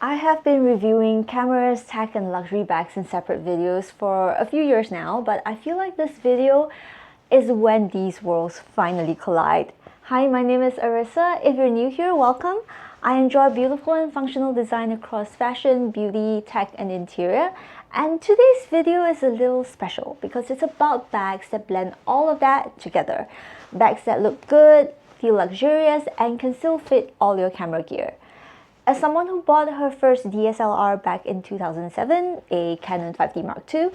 I have been reviewing cameras, tech, and luxury bags in separate videos for a few years now, but I feel like this video is when these worlds finally collide. Hi, my name is Arissa. If you're new here, welcome. I enjoy beautiful and functional design across fashion, beauty, tech, and interior. And today's video is a little special because it's about bags that blend all of that together. Bags that look good, feel luxurious, and can still fit all your camera gear. As someone who bought her first DSLR back in 2007, a Canon 5D Mark II,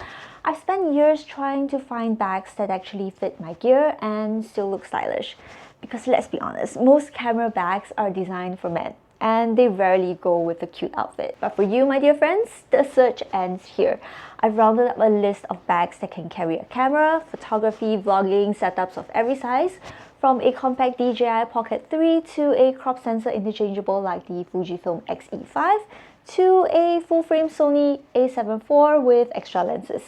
I've spent years trying to find bags that actually fit my gear and still look stylish. Because let's be honest, most camera bags are designed for men, and they rarely go with a cute outfit. But for you, my dear friends, the search ends here. I've rounded up a list of bags that can carry a camera, photography, vlogging, setups of every size, from a compact DJI Pocket 3 to a crop sensor interchangeable like the Fujifilm X-E5 to a full-frame Sony a7 IV with extra lenses.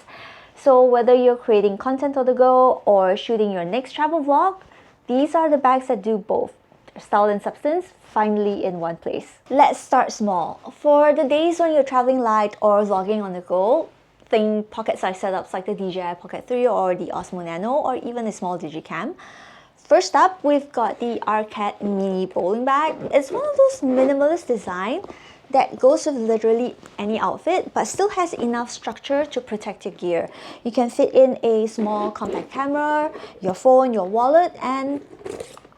So whether you're creating content on the go or shooting your next travel vlog, these are the bags that do both. Style and substance finally in one place. Let's start small. For the days when you're traveling light or vlogging on the go, think pocket-sized setups like the DJI Pocket 3 or the Osmo Nano or even a small Digicam. First up, we've got the Arcade Mini Bowling Bag. It's one of those minimalist design that goes with literally any outfit but still has enough structure to protect your gear. You can fit in a small compact camera, your phone, your wallet, and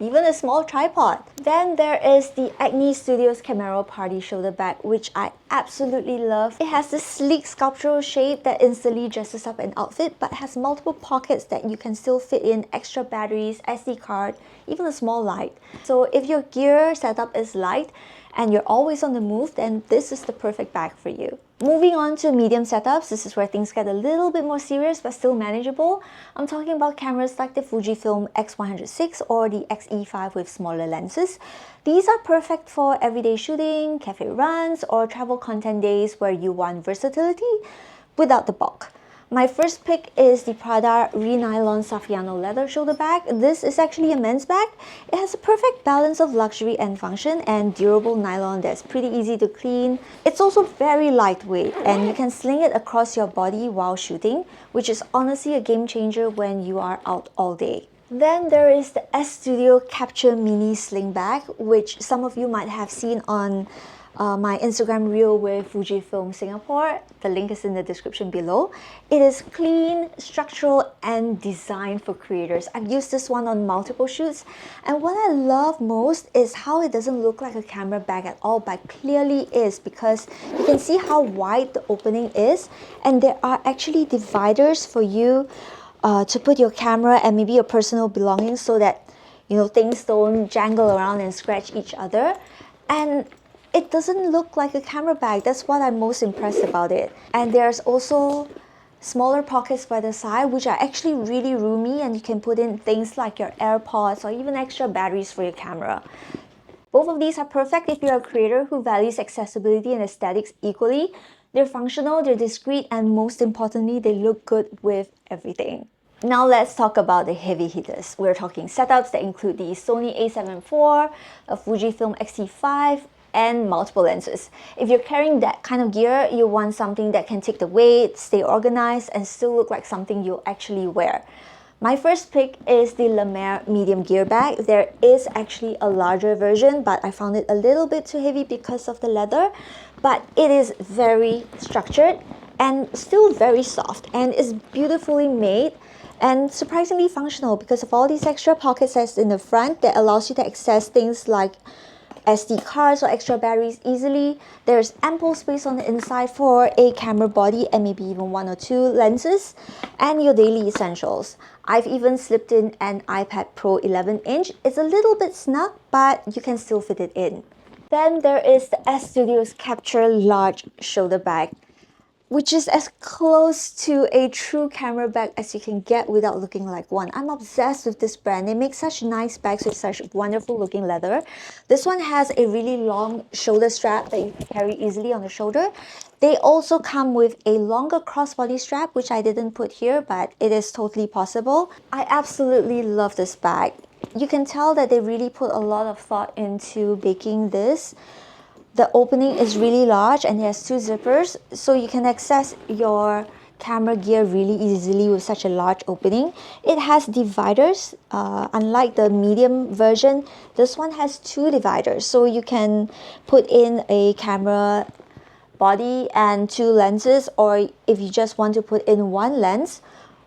even a small tripod. Then there is the Acne Studios Camaro Party Shoulder Bag, which I absolutely love. It has this sleek sculptural shape that instantly dresses up an outfit, but has multiple pockets that you can still fit in extra batteries, SD card, even a small light. So if your gear setup is light and you're always on the move, then this is the perfect bag for you. Moving on to medium setups, this is where things get a little bit more serious but still manageable. I'm talking about cameras like the Fujifilm X106 or the X-E5 with smaller lenses. These are perfect for everyday shooting, cafe runs, or travel content days where you want versatility without the bulk. My first pick is the Prada Re-Nylon Saffiano Leather Shoulder Bag. This is actually a men's bag. It has a perfect balance of luxury and function and durable nylon that's pretty easy to clean. It's also very lightweight and you can sling it across your body while shooting, which is honestly a game changer when you are out all day. Then there is the S Studio Capture Mini Sling Bag, which some of you might have seen on my Instagram reel with Fujifilm Singapore. The link is in the description below. It is clean, structural, and designed for creators. I've used this one on multiple shoots, and what I love most is how it doesn't look like a camera bag at all, but clearly is, because you can see how wide the opening is, and there are actually dividers for you to put your camera and maybe your personal belongings so that things don't jangle around and scratch each other. And it doesn't look like a camera bag. That's what I'm most impressed about it. And there's also smaller pockets by the side, which are actually really roomy, and you can put in things like your AirPods or even extra batteries for your camera. Both of these are perfect if you're a creator who values accessibility and aesthetics equally. They're functional, they're discreet, and most importantly, they look good with everything. Now let's talk about the heavy hitters. We're talking setups that include the Sony a7 IV, a Fujifilm X-E5, and multiple lenses. If you're carrying that kind of gear, you want something that can take the weight, stay organized, and still look like something you'll actually wear. My first pick is the La Mer medium gear bag. There is actually a larger version, but I found it a little bit too heavy because of the leather. But it is very structured and still very soft, and is beautifully made and surprisingly functional because of all these extra pocket sizes in the front that allows you to access things like SD cards or extra batteries easily. There's ample space on the inside for a camera body and maybe even one or two lenses and your daily essentials. I've even slipped in an iPad Pro 11-inch. It's a little bit snug, but you can still fit it in. Then there is the S Studios Capture Large Shoulder Bag, which is as close to a true camera bag as you can get without looking like one. I'm obsessed with this brand. They make such nice bags with such wonderful looking leather. This one has a really long shoulder strap that you can carry easily on the shoulder. They also come with a longer crossbody strap, which I didn't put here, but it is totally possible. I absolutely love this bag. You can tell that they really put a lot of thought into making this. The opening is really large and it has 2 zippers, so you can access your camera gear really easily with such a large opening. It has dividers. Unlike the medium version, this one has 2 dividers, so you can put in a camera body and 2 lenses, or if you just want to put in 1 lens,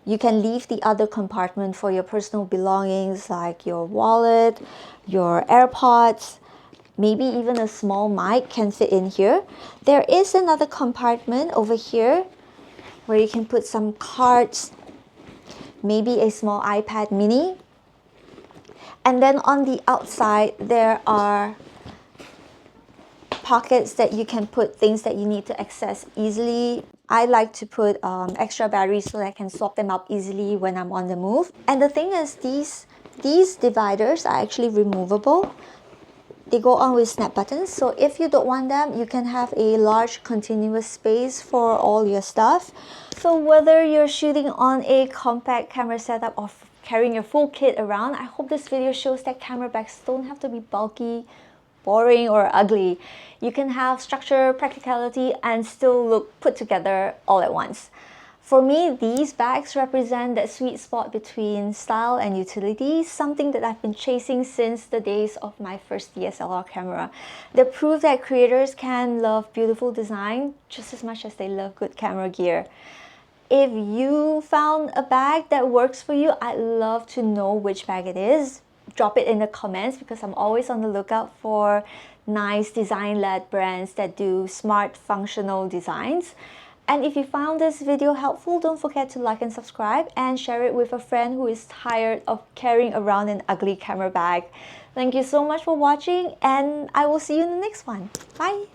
you can leave the other compartment for your personal belongings like your wallet, your AirPods, maybe even a small mic can fit in here. There is another compartment over here where you can put some cards, maybe a small iPad mini. And then on the outside, there are pockets that you can put things that you need to access easily. I like to put extra batteries so that I can swap them out easily when I'm on the move. And the thing is, these dividers are actually removable. They go on with snap buttons, so if you don't want them, you can have a large continuous space for all your stuff. So whether you're shooting on a compact camera setup or carrying your full kit around, I hope this video shows that camera bags don't have to be bulky, boring, or ugly. You can have structure, practicality, and still look put together all at once. For me, these bags represent that sweet spot between style and utility, something that I've been chasing since the days of my first DSLR camera. They prove that creators can love beautiful design just as much as they love good camera gear. If you found a bag that works for you, I'd love to know which bag it is. Drop it in the comments because I'm always on the lookout for nice design-led brands that do smart, functional designs. And if you found this video helpful, don't forget to like and subscribe and share it with a friend who is tired of carrying around an ugly camera bag. Thank you so much for watching, and I will see you in the next one. Bye!